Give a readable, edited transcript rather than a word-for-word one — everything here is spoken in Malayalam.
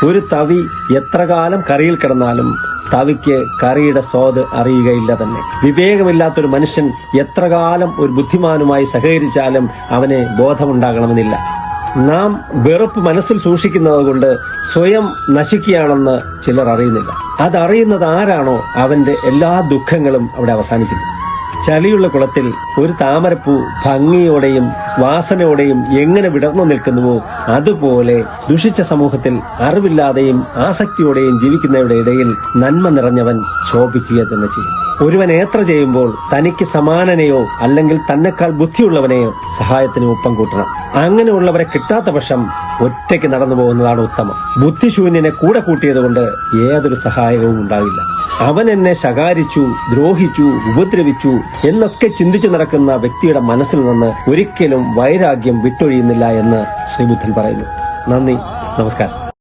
ഒരു തവി എത്ര കാലം കറിയിൽ കിടന്നാലും തവിക്ക് കറിയുടെ സ്വാദ് അറിയുകയില്ല തന്നെ. വിവേകമില്ലാത്തൊരു മനുഷ്യൻ എത്ര കാലം ഒരു ബുദ്ധിമാനുമായി സഹകരിച്ചാലും അവന് ബോധമുണ്ടാകണമെന്നില്ല. നാം വെറുപ്പ് മനസ്സിൽ സൂക്ഷിക്കുന്നത് കൊണ്ട് സ്വയം നശിക്കുകയാണെന്ന് ചിലർ അറിയുന്നില്ല. അതറിയുന്നത് ആരാണോ അവന്റെ എല്ലാ ദുഃഖങ്ങളും അവിടെ അവസാനിക്കുന്നു. ചളിയുള്ള കുളത്തിൽ ഒരു താമരപ്പൂ ഭംഗിയോടെയും വാസനയോടെയും എങ്ങനെ വിടർന്നു നിൽക്കുന്നുവോ അതുപോലെ ദുഷിച്ച സമൂഹത്തിൽ അറിവില്ലാതെയും ആസക്തിയോടെയും ജീവിക്കുന്നവരുടെ ഇടയിൽ നന്മ നിറഞ്ഞവൻ ശോഭിക്കുക തന്നെ ചെയ്യും. ഒരുവൻ യാത്ര ചെയ്യുമ്പോൾ തനിക്ക് സമാനനെയോ അല്ലെങ്കിൽ തന്നെക്കാൾ ബുദ്ധിയുള്ളവനെയോ സഹായത്തിന് ഒപ്പം കൂട്ടണം. അങ്ങനെയുള്ളവരെ കിട്ടാത്ത പക്ഷം ഒറ്റയ്ക്ക് നടന്നു പോകുന്നതാണ് ഉത്തമം. ബുദ്ധിശൂന്യനെ കൂടെ കൂട്ടിയതുകൊണ്ട് ഏതൊരു സഹായവും ഉണ്ടാകില്ല. അവൻ എന്നെ ശകാരിച്ചു, ദ്രോഹിച്ചു, ഉപദ്രവിച്ചു എന്നൊക്കെ ചിന്തിച്ചു നടക്കുന്ന വ്യക്തിയുടെ മനസ്സിൽ നിന്ന് ഒരിക്കലും വൈരാഗ്യം വിട്ടൊഴിയുന്നില്ല എന്ന് ശ്രീബുദ്ധൻ പറയുന്നു. നന്ദി, നമസ്കാരം.